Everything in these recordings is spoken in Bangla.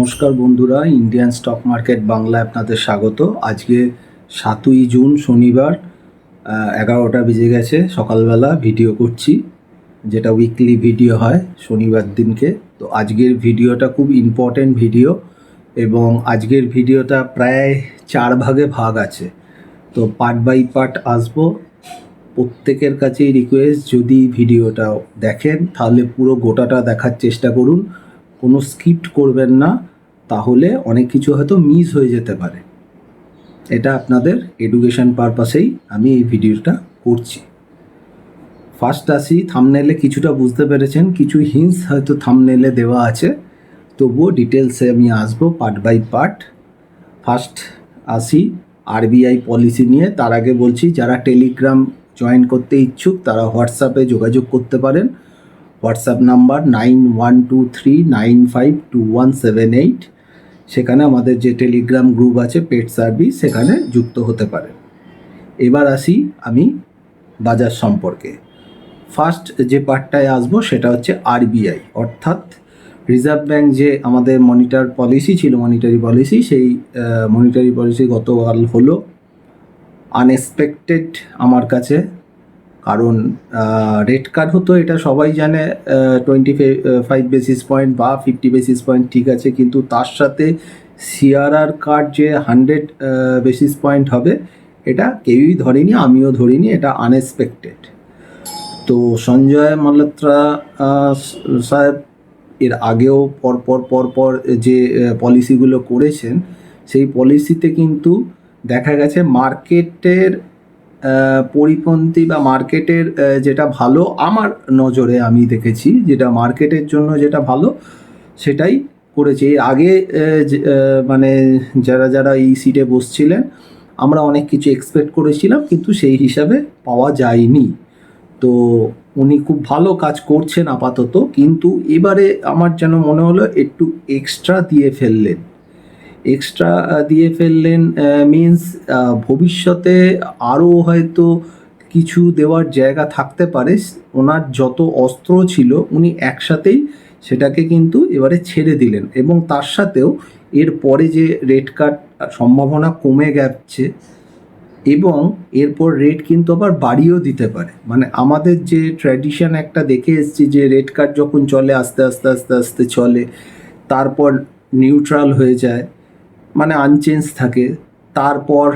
নমস্কার বন্ধুরা, ইন্ডিয়ান স্টক মার্কেট বাংলায় আপনাদের স্বাগত। আজকে 7ই জুন শনিবার 11টা বেজে গেছে। সকালবেলা ভিডিও করছি, যেটা উইকলি ভিডিও হয় শনিবার দিনকে। তো আজকের ভিডিওটা খুব ইম্পর্টেন্ট ভিডিও এবং আজকের ভিডিওটা প্রায় 4 ভাগে ভাগ আছে। তো পার্ট বাই পার্ট আসবো। প্রত্যেকের কাছেই রিকোয়েস্ট, যদি ভিডিওটা দেখেন তাহলে পুরো গোটাটা দেখার চেষ্টা করুন, কোনো স্কিপ করবেন না, তাহলে অনেক কিছু হয়তো মিস হয়ে যেতে পারে। এটা আপনাদের এডুকেশন পারপাসেই আমি এই ভিডিওটা করছি। ফার্স্ট আসি, থাম্বনেলে কিছুটা বুঝতে পেরেছেন, কিছু হিন্টস হয়তো থাম্বনেলে দেওয়া আছে, তবুও ডিটেলসে আমি আসবো পার্ট বাই পার্ট। ফার্স্ট আসি আরবিআই পলিসি নিয়ে। তার আগে বলছি, যারা টেলিগ্রাম জয়েন করতে ইচ্ছুক তারা হোয়াটসঅ্যাপে যোগাযোগ করতে পারেন। WhatsApp number 9123952178। সেখানে আমাদের যে টেলিগ্রাম গ্রুপ আছে পেড সার্ভিস, সেখানে যুক্ত হতে পারেন। এবার আসি আমি বাজার সম্পর্কে। ফার্স্ট যে পার্টটায় আসবো সেটা হচ্ছে আরবিআই, অর্থাৎ রিজার্ভ ব্যাঙ্ক যে আমাদের মনিটারি পলিসি ছিল, সেই মনিটারি পলিসি গতকাল হলো। আনএক্সপেক্টেড আমার কাছে, কারণ রেট কাট হতো এটা সবাই জানে, 25 বেসিস পয়েন্ট বা 50 বেসিস পয়েন্ট, ঠিক আছে, কিন্তু তার সাথে সিআরআর কাট যে 100 বেসিস পয়েন্ট হবে, এটা কেউই ধরেনি, আমিও ধরিনি, এটা আনএক্সপেক্টেড। তো সঞ্জয় মালহোত্রা সাহেব এর আগেও পরপর যে পলিসিগুলো করেছেন, সেই পলিসিতে কিন্তু দেখা গেছে মার্কেটের পরিপন্থী বা মার্কেটের যেটা ভালো, আমার নজরে আমি দেখেছি যেটা মার্কেটের জন্য যেটা ভালো সেটাই করেছে। এর আগে মানে যারা এই সিটে বসছিলেন, আমরা অনেক কিছু এক্সপেক্ট করেছিলাম, কিন্তু সেই হিসাবে পাওয়া যায়নি। তো উনি খুব ভালো কাজ করছেন আপাতত, কিন্তু এবারে আমার যেন মনে হলো একটু এক্সট্রা দিয়ে ফেললেন মিন্স ভবিষ্যতে আরও হয়তো কিছু দেওয়ার জায়গা থাকতে পারে। ওনার যত অস্ত্র ছিল উনি একসাথেই সেটাকে কিন্তু এবারে ছেড়ে দিলেন, এবং তার সাথেও এর পরে যে রেট কাট সম্ভাবনা কমে গেছে, এবং এরপর রেট কিন্তু আবার বাড়িয়েও দিতে পারে। মানে আমাদের যে ট্র্যাডিশন একটা দেখে এসেছি, যে রেট কাট যখন চলে আস্তে আস্তে চলে, তারপর নিউট্রাল হয়ে যায়, মানে আনচেঞ্জ থাকে, তারপর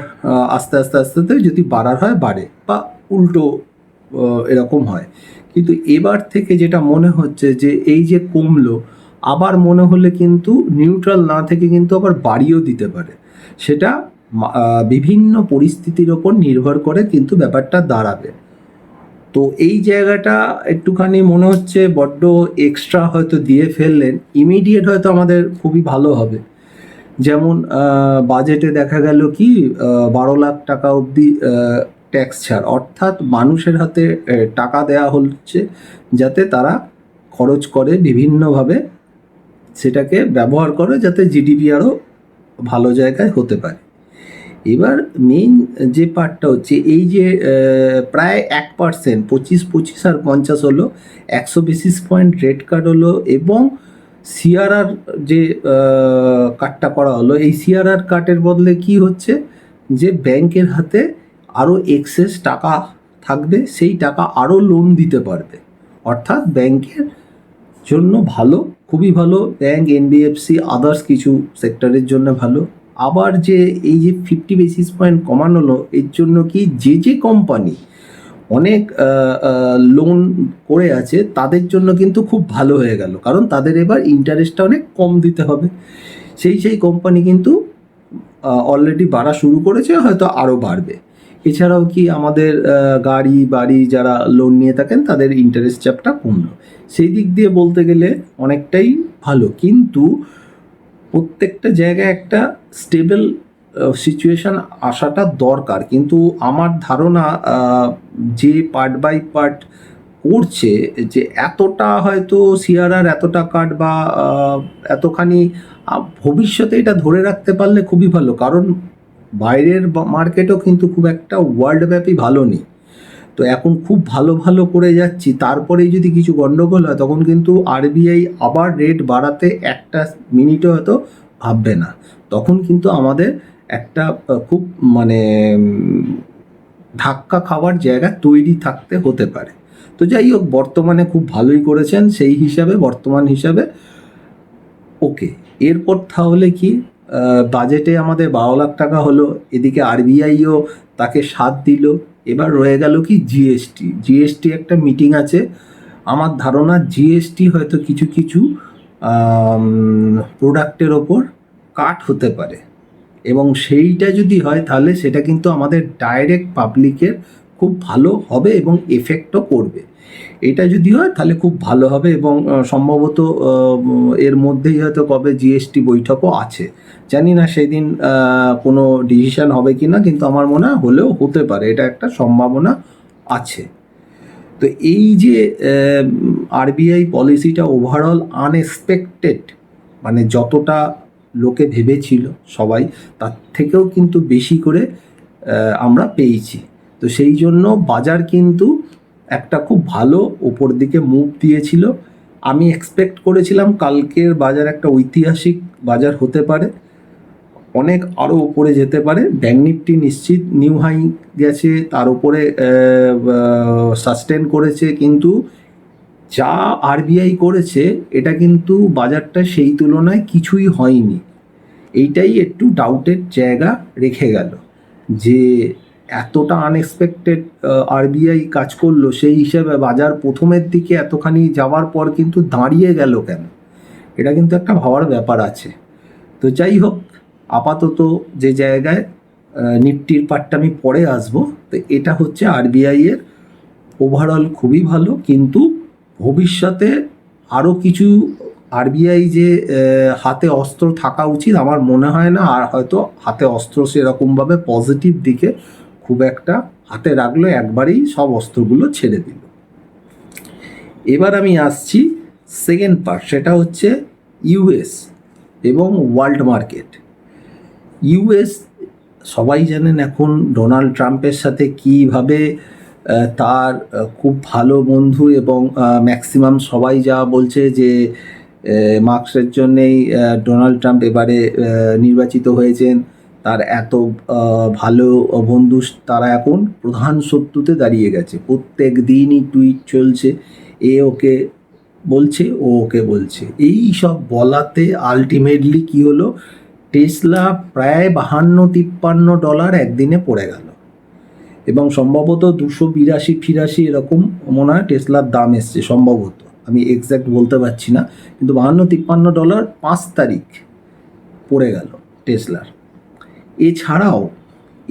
আস্তে আস্তে যদি বাড়ার হয় বাড়ে, বা উল্টো এরকম হয়। কিন্তু এবার থেকে যেটা মনে হচ্ছে যে এই যে কমলো, আবার মনে হলে কিন্তু নিউট্রাল না থেকে কিন্তু আবার বাড়িয়েও দিতে পারে। সেটা বিভিন্ন পরিস্থিতির ওপর নির্ভর করে কিন্তু ব্যাপারটা দাঁড়াবে। তো এই জায়গাটা একটুখানি মনে হচ্ছে বড্ড এক্সট্রা হয়তো দিয়ে ফেললেন। ইমিডিয়েট হয়তো আমাদের খুবই ভালো হবে, যেমন বাজেটে দেখা গেল কি 12 লাখ টাকা অবধি ট্যাক্স ছাড়, অর্থাৎ মানুষের হাতে টাকা দেয়া হচ্ছে যাতে তারা খরচ করে বিভিন্নভাবে, সেটাকে ব্যবহার করে যাতে জিডিপি আরও ভালো জায়গায় হতে পারে। এবার মেইন যে পার্টটা হচ্ছে এই যে প্রায় 1%, 25 আর 50 হলো, 100 বেসিস পয়েন্ট রেট কাট হলো, এবং সিআরআর যে কাটটা করা হলো, এই সিআরআর কাটের বদলে কি হচ্ছে, যে ব্যাংকের হাতে আরও এক্সেস টাকা থাকবে, সেই টাকা আরও লোন দিতে পারবে, অর্থাৎ ব্যাংকের জন্য ভালো, খুবই ভালো। ব্যাংক, এনবিএফসি, আদার্স কিছু সেক্টরের জন্য ভালো। আবার যে এই যে 50 বেসিস পয়েন্ট কমানো হলো, এর জন্য কি যে কোম্পানি অনেক লোন করে আছে তাদের জন্য কিন্তু খুব ভালো হয়ে গেল, কারণ তাদের এবার ইন্টারেস্টটা অনেক কম দিতে হবে। সেই কোম্পানি কিন্তু অলরেডি বাড়া শুরু করেছে, হয়তো আরও বাড়বে। এছাড়াও কি আমাদের গাড়ি বাড়ি যারা লোন নিয়ে থাকেন তাদের ইন্টারেস্ট চাপটা কমলো। সেই দিক দিয়ে বলতে গেলে অনেকটাই ভালো, কিন্তু প্রত্যেকটা জায়গায় একটা স্টেবল সিচুয়েশান আসাটা দরকার। কিন্তু আমার ধারণা যে পার্ট বাই পার্ট করছে, যে এতটা হয়তো সিআরআর এতটা কাট বা এতখানি, ভবিষ্যতে এটা ধরে রাখতে পারলে খুবই ভালো, কারণ বাইরের মার্কেটও কিন্তু খুব একটা ওয়ার্ল্ডব্যাপী ভালো নেই। তো তো এখন খুব ভালো ভালো করে যাচ্ছি, তারপরেই যদি কিছু গন্ডগোল হয় তখন কিন্তু আরবিআই আবার রেট বাড়াতে একটা মিনিটও হয়তো ভাববে না। তখন কিন্তু আমাদের একটা খুব মানে ধাক্কা খাওয়ার জায়গা তৈরি থাকতে হতে পারে। তো যাই হোক, বর্তমানে খুব ভালোই করেছেন সেই হিসাবে, বর্তমান হিসাবে ওকে। এরপর তাহলে কি, বাজেটে আমাদের 12 লাখ টাকা হলো, এদিকে আরবিআইও তাকে সাথ দিল। এবার রয়ে গেল কি জিএসটি। জিএসটি একটা মিটিং আছে, আমার ধারণা জিএসটি হয়তো কিছু কিছু প্রোডাক্টের ওপর কাট হতে পারে, এবং সেইটা যদি হয় তাহলে সেটা কিন্তু আমাদের ডাইরেক্ট পাবলিকের খুব ভালো হবে এবং এফেক্টও করবে। এটা যদি হয় তাহলে খুব ভালো হবে, এবং সম্ভবত এর মধ্যেই হয়তো কবে জিএসটি বৈঠকও আছে। জানি না সেদিন কোনো ডিসিশন হবে কি না, কিন্তু আমার মনে হয় হলেও হতে পারে, এটা একটা সম্ভাবনা আছে। তো এই যে আরবিআই পলিসিটা ওভারঅল আনএক্সপেক্টেড, মানে যতটা লোকে ভেবেছিল সবাই, তার থেকেও কিন্তু বেশি করে আমরা পেয়েছি। তো সেই জন্য বাজার কিন্তু একটা খুব ভালো ওপর দিকে মুভ দিয়েছিল। আমি এক্সপেক্ট করেছিলাম কালকের বাজার একটা ঐতিহাসিক বাজার হতে পারে, অনেক আরও উপরে যেতে পারে। ব্যাঙ্ক নিফটি নিশ্চিত নিউ হাই গেছে, তার উপরে সাস্টেন করেছে, কিন্তু যা আরবিআই করেছে এটা কিন্তু বাজারটা সেই তুলনায় কিছুই হয়নি। এইটাই একটু ডাউটের জায়গা রেখে গেল, যে এতটা আনএক্সপেক্টেড আরবিআই কাজ করলো, সেই হিসেবে বাজার প্রথমের দিকে এতখানি যাওয়ার পর কিন্তু দাঁড়িয়ে গেল কেন, এটা কিন্তু একটা ভাবার ব্যাপার আছে। তো যাই হোক, আপাতত যে জায়গায় নিফটির পার্টটা আমি পরে আসবো, তো এটা হচ্ছে আরবিআই এর ওভারঅল খুবই ভালো, কিন্তু ভবিষ্যতে আরও কিছু আরবিআই যে হাতে অস্ত্র থাকা উচিত, আমার মনে হয় না। আর হয়তো হাতে অস্ত্র সেরকমভাবে পজিটিভ দিকে খুব একটা হাতে রাখলো, একবারেই সব অস্ত্রগুলো ছেড়ে দিল। এবার আমি আসছি সেকেন্ড পার্ট, সেটা হচ্ছে ইউএস এবং ওয়ার্ল্ড মার্কেট। ইউএস সবাই জানেন এখন ডোনাল্ড ট্রাম্পের সাথে কীভাবে তার খুব ভালো বন্ধু, এবং ম্যাক্সিমাম সবাই যা বলছে যে মার্কসের জন্যেই ডোনাল্ড ট্রাম্প এবারে নির্বাচিত হয়েছেন, তার এত ভালো বন্ধু তারা এখন প্রধান শত্রুতে দাঁড়িয়ে গেছে। প্রত্যেক দিনই টুইট চলছে, এ ওকে বলছে, ও ওকে বলছে। এই সব বলাতে আলটিমেটলি কি হলো, টেসলা প্রায় $52-53 একদিনে পড়ে গেল, এবং সম্ভবত 282-83 এরকম মনে হয় টেসলার দাম এসছে সম্ভবত, আমি এক্স্যাক্ট বলতে পারছি না, কিন্তু $52-53 5 তারিখ পড়ে গেল টেসলার।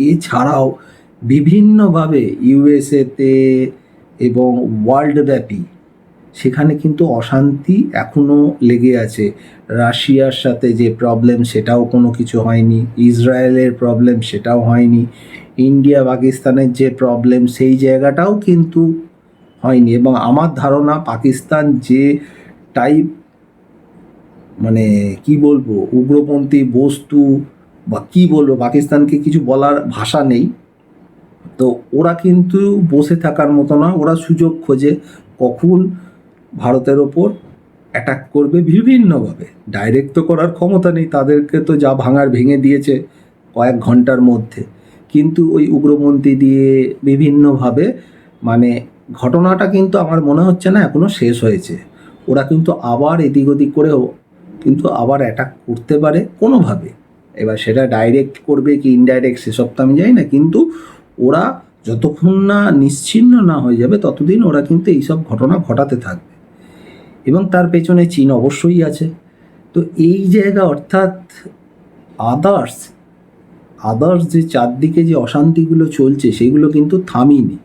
এছাড়াও বিভিন্নভাবে ইউএসএতে এবং ওয়ার্ল্ড ব্যাপী সেখানে কিন্তু অশান্তি এখনও লেগে আছে। রাশিয়ার সাথে যে প্রবলেম সেটাও কোনো কিছু হয়নি, ইসরায়েলের প্রবলেম সেটাও হয়নি, ইন্ডিয়া পাকিস্তানের যে প্রবলেম সেই জায়গাটাও কিন্তু হয়নি। এবং আমার ধারণা পাকিস্তান যে টাইপ, মানে কি বলবো, উগ্রপন্থী বস্তু বা কি বলবো, পাকিস্তানকে কিছু বলার ভাষা নেই। তো ওরা কিন্তু বসে থাকার মতো না, ওরা সুযোগ খোঁজে কখন ভারতের ওপর অ্যাটাক করবে বিভিন্নভাবে। ডাইরেক্ট তো করার ক্ষমতা নেই, তাদেরকে তো যা ভাঙার ভেঙে দিয়েছে কয়েক ঘন্টার মধ্যে, কিন্তু ওই উগ্রপন্থী দিয়ে বিভিন্নভাবে, মানে ঘটনাটা কিন্তু আমার মনে হচ্ছে না এখনও শেষ হয়েছে। ওরা কিন্তু আবার এদিক ওদিক করেও কিন্তু আবার অ্যাটাক করতে পারে কোনোভাবে। এবার সেটা ডাইরেক্ট করবে কি ইনডাইরেক্ট সেসব তো আমি জানি না, কিন্তু ওরা যতক্ষণ না নিশ্চিহ্ন না হয়ে যাবে ততদিন ওরা কিন্তু এইসব ঘটনা ঘটাতে থাকবে, এবং তার পেছনে চীন অবশ্যই আছে। তো এই জায়গা, অর্থাৎ আদার্স যে চারদিকে যে অশান্তিগুলো চলছে সেগুলো কিন্তু থামিনি,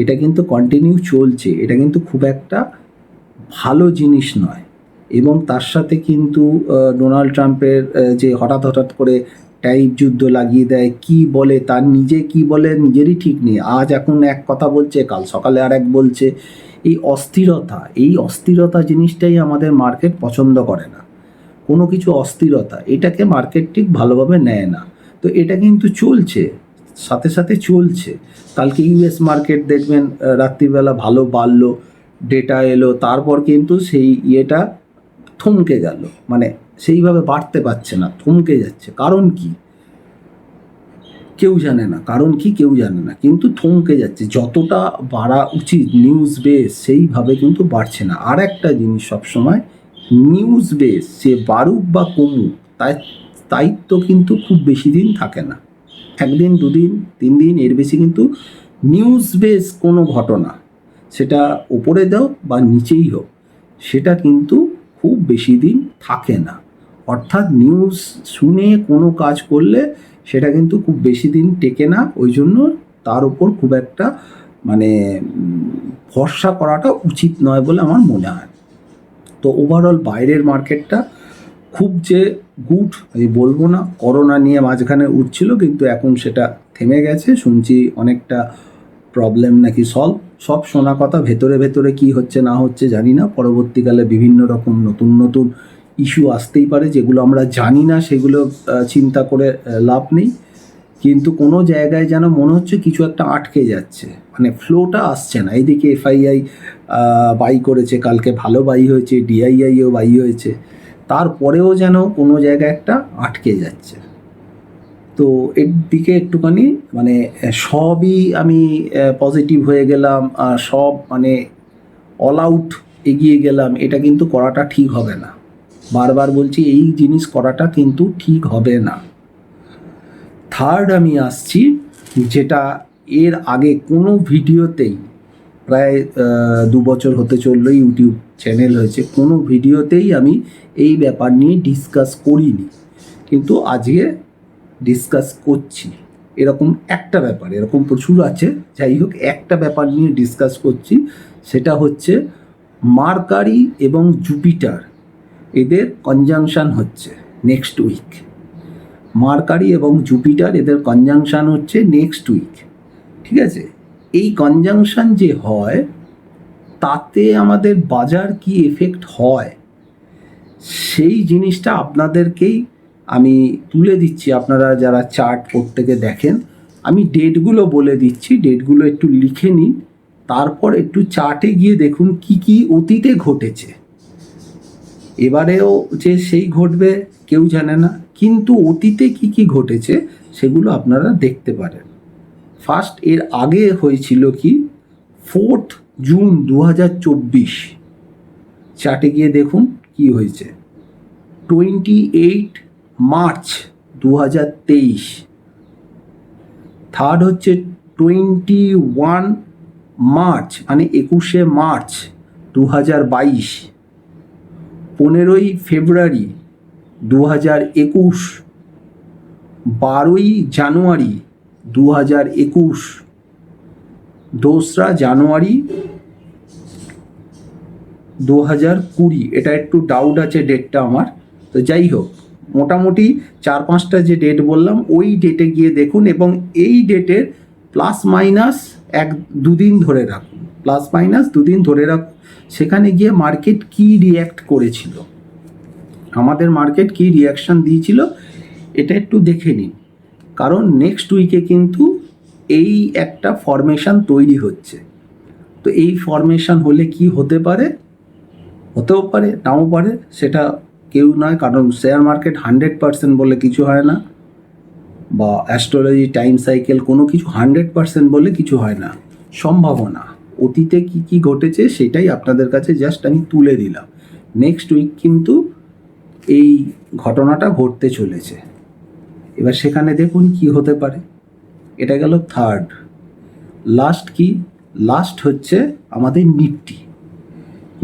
এটা কিন্তু কন্টিনিউ চলছে, এটা কিন্তু খুব একটা ভালো জিনিস নয়। এবং তার সাথে কিন্তু ডোনাল্ড ট্রাম্পের যে হঠাৎ করে ট্যারিফ যুদ্ধ লাগিয়ে দেয়, কি বলে তার নিজে কি বলে নিজেরই ঠিক নেই, আজ এখন এক কথা বলছে, কাল সকালে আর এক বলছে। এই অস্থিরতা জিনিসটাই আমাদের মার্কেট পছন্দ করে না, কোনো কিছু অস্থিরতা, এটাকে মার্কেট ঠিক ভালোভাবে নেয় না। তো এটা কিন্তু চলছে, সাথে সাথে চলছে। কালকে ইউএস মার্কেট দেখবেন রাত্রিবেলা ভালো বাড়লো, ডেটা এলো, তারপর কিন্তু সেই ইয়েটা থমকে গেল, মানে সেইভাবে বাড়তে পারছে না, থমকে যাচ্ছে। কারণ কি কেউ জানে না, কারণ কি কেউ জানে না, কিন্তু থমকে যাচ্ছে। যতটা বাড়া উচিত নিউজ বেস সেইভাবে কিন্তু বাড়ছে না। আর একটা জিনিস সবসময়, নিউজ বেস সে বাড়ুক বা কমুক, তাই স্থায়িত্ব কিন্তু খুব বেশি দিন থাকে না। একদিন, দুদিন, 3 দিন, এর বেশি কিন্তু নিউজ বেস কোনো ঘটনা, সেটা ওপরে দাও বা নিচেই হোক, সেটা কিন্তু খুব বেশি দিন থাকে না। অর্থাৎ নিউজ শুনে কোনো কাজ করলে সেটা কিন্তু খুব বেশি দিন টেকে না। ওই জন্য তার উপর খুব একটা মানে ভরসা করাটা উচিত নয় বলে আমার মনে হয়। তো ওভারঅল বাইরের মার্কেটটা খুব যে গুড আমি বলবো না। করোনা নিয়ে মাঝখানে উঠছিল, কিন্তু এখন সেটা থেমে গেছে। শুনছি অনেকটা প্রবলেম নাকি সব শোনা কথা। ভেতরে ভেতরে কি হচ্ছে না হচ্ছে জানি না। পরবর্তীকালে বিভিন্ন রকম নতুন নতুন ইস্যু আসতেই পারে, যেগুলো আমরা জানি না, সেগুলো চিন্তা করে লাভ নেই। কিন্তু কোনো জায়গায় যেন মনে হচ্ছে কিছু একটা আটকে যাচ্ছে, মানে ফ্লোটা আসছে না। এইদিকে এফআইআই বাই করেছে, কালকে ভালো বাই হয়েছে, ডিআইআইও বাই হয়েছে, তারপরেও যেন কোনো জায়গায় একটা আটকে যাচ্ছে। তো এর দিকে একটুখানি মানে সবই আমি পজিটিভ হয়ে গেলাম, সব মানে অল আউট এগিয়ে গেলাম, এটা কিন্তু করাটা ঠিক হবে না। বারবার বলছি, এই জিনিস করাটা কিন্তু ঠিক হবে না। থার্ড আমি আসছি, যেটা এর আগে কোনো ভিডিওতেই, প্রায় 2 বছর হতে চললো ইউটিউব চ্যানেল হয়েছে, কোনো ভিডিওতেই আমি এই ব্যাপার নিয়ে ডিসকাস করিনি, কিন্তু আজকে ডিসকাস করছি। এরকম একটা ব্যাপার, এরকম প্রচুর আছে, যাই হোক একটা ব্যাপার নিয়ে ডিসকাস করছি। সেটা হচ্ছে মার্কারি এবং জুপিটার, এদের কনজাংশন হচ্ছে নেক্সট উইক। মার্কারি এবং জুপিটার এদের কনজাংশন হচ্ছে নেক্সট উইক, ঠিক আছে? এই কনজাংশন যে হয়, তাতে আমাদের বাজার কি এফেক্ট হয়, সেই জিনিসটা আপনাদেরকেই আমি তুলে দিচ্ছি। আপনারা যারা চার্ট প্রত্যেকে দেখেন, আমি ডেটগুলো বলে দিচ্ছি, ডেটগুলো একটু লিখে নিন, তারপর একটু চার্টে গিয়ে দেখুন কি কি অতীতে ঘটেছে। এবারেও যে সেই ঘটবে কেউ জানে না, কিন্তু অতীতে কি কি ঘটেছে সেগুলো আপনারা দেখতে পারেন। ফার্স্ট এর আগে হয়েছিল কি, 4 জুন 2024, চার্টে গিয়ে দেখুন কি হয়েছে। 28 মার্চ 2023, থার্ড হচ্ছে 21 মার্চ মানে 21শে মার্চ 2022, 15ই ফেব্রুয়ারি 2021, 12ই জানুয়ারি 2021, 2রা জানুয়ারি 2020। এটা একটু ডাউট আছে ডেটটা আমার, তো যাই হোক, মোটামুটি 4-5টা যে ডেট বললাম ওই ডেটে গিয়ে দেখুন, এবং এই ডেটের প্লাস মাইনাস 1-2 দিন ধরে রাখুন, প্লাস মাইনাস 2 দিন ধরে রাখুন। সেখানে গিয়ে মার্কেট কি রিয়্যাক্ট করেছিল, আমাদের মার্কেট কি রিয়াকশান দিয়েছিল, এটা একটু দেখে নিন। কারণ নেক্সট উইকে কিন্তু এই একটা ফরমেশন তৈরি হচ্ছে। তো এই ফরমেশন হলে কি হতে পারে, হতেও পারে নাও পারে, সেটা কেউ নয়, কারণ শেয়ার মার্কেট 100% বলে কিছু হয় না, বা অ্যাস্ট্রোলজি টাইম সাইকেল কোনো কিছু 100% বলে কিছু হয় না। সম্ভাবনা, অতীতে কি কি ঘটেছে সেটাই আপনাদের কাছে জাস্ট আমি তুলে দিলাম। নেক্সট উইক কিন্তু এই ঘটনাটা ঘটতে চলেছে। এবার সেখানে দেখুন কি হতে পারে। এটা গেল থার্ড। লাস্ট কি, লাস্ট হচ্ছে আমাদের নিফটি।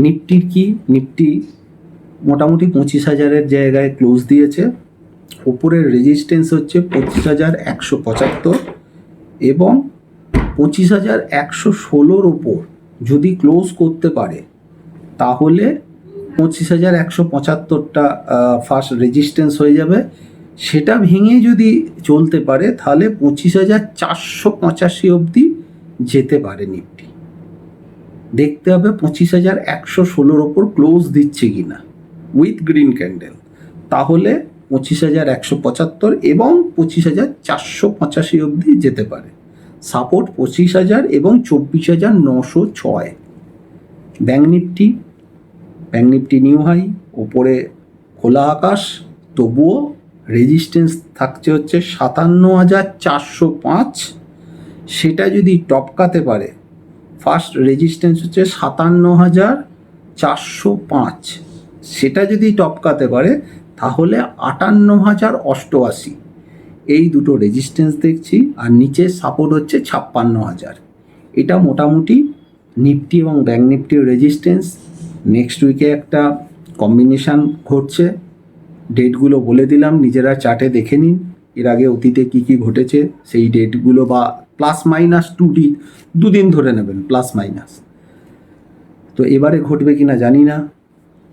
নিফটির কি, নিফটি মোটামুটি 25,000-এর জায়গায় ক্লোজ দিয়েছে। ওপরের রেজিস্ট্যান্স হচ্ছে 25,175, এবং 25,116-র ওপর যদি ক্লোজ করতে পারে, তাহলে 25,175টা ফার্স্ট রেজিস্ট্যান্স হয়ে যাবে। সেটা ভেঙে যদি চলতে পারে, তাহলে 25,485 অবধি যেতে পারে নিফটি। দেখতে হবে 25,116-র ওপর ক্লোজ দিচ্ছে কিনা উইথ গ্রিন ক্যান্ডেল, তাহলে 25,175 এবং 25,485 অবধি যেতে পারে। সাপোর্ট 25,000 এবং 24,906। ব্যাঙ্ক নিফটি নিউ হাই, ওপরে খোলা আকাশ, তবুও রেজিস্ট্যান্স থাকছে হচ্ছে 57,405। সেটা যদি টপকাতে পারে, ফার্স্ট রেজিস্ট্যান্স হচ্ছে 57,405, সেটা যদি টপকাতে পারে তাহলে 58,088, এই দুটো রেজিস্ট্যান্স দেখছি। আর নিচে সাপোর্ট হচ্ছে 56,000। এটা মোটামুটি নিফটি এবং ব্যাঙ্ক নিফটির রেজিস্ট্যান্স। নেক্সট উইকে একটা কম্বিনেশান ঘটছে, ডেটগুলো বলে দিলাম, নিজেরা চার্টে দেখে নিন এর আগে অতীতে কী কী ঘটেছে সেই ডেটগুলো, বা প্লাস মাইনাস 2 দিন ধরে নেবেন প্লাস মাইনাস। তো এবারে ঘটবে কিনা জানি না।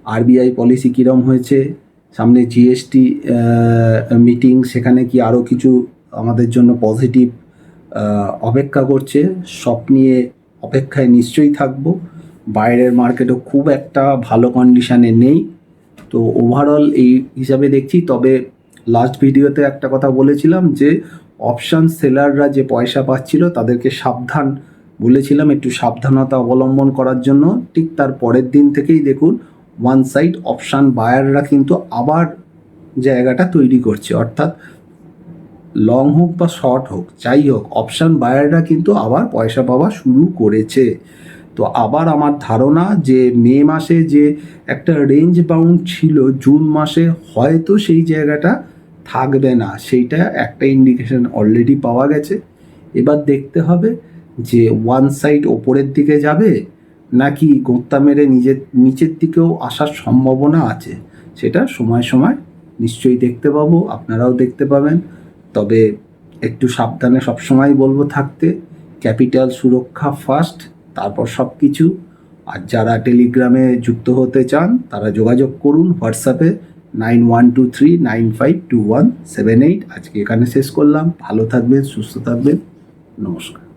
আরবিআই পলিসি কীরম হয়েছে, সামনে জিএসটি মিটিং, সেখানে কি আরও কিছু আমাদের জন্য পজিটিভ অপেক্ষা করছে, সব নিয়ে অপেক্ষায় নিশ্চয়ই থাকবো। বাইরের মার্কেটও খুব একটা ভালো কন্ডিশানে নেই, তো ওভারঅল এই হিসাবে দেখছি। তবে লাস্ট ভিডিওতে একটা কথা বলেছিলাম যে অপশান সেলাররা যে পয়সা পাচ্ছিল তাদেরকে সাবধান বলেছিলাম, একটু সাবধানতা অবলম্বন করার জন্য। ঠিক তার পরের দিন থেকেই দেখুন ওয়ান সাইড অপশান বায়াররা কিন্তু আবার জায়গাটা তৈরি করছে, অর্থাৎ লং হোক বা শর্ট হোক যাই হোক, অপশান বায়াররা কিন্তু আবার পয়সা পাওয়া শুরু করেছে। তো আবার আমার ধারণা যে মে মাসে যে একটা রেঞ্জ বাউন্ড ছিল, জুন মাসে হয়তো সেই জায়গাটা থাকবে না, সেইটা একটা ইন্ডিকেশন অলরেডি পাওয়া গেছে। এবার দেখতে হবে যে ওয়ান সাইড ওপরের দিকে যাবে নাকি গোঁত্তা মেরে নিচের দিকেও আসার সম্ভাবনা আছে, সেটা সময় নিশ্চয়ই দেখতে পাবো, আপনারাও দেখতে পাবেন। তবে একটু সাবধানে সবসময় বলবো থাকতে, ক্যাপিটাল সুরক্ষা ফার্স্ট, তারপর সব কিছু। আর যারা টেলিগ্রামে যুক্ত হতে চান তারা যোগাযোগ করুন হোয়াটসঅ্যাপে 9123952178। আজকে এখানে শেষ করলাম। ভালো থাকবেন, সুস্থ থাকবেন, নমস্কার।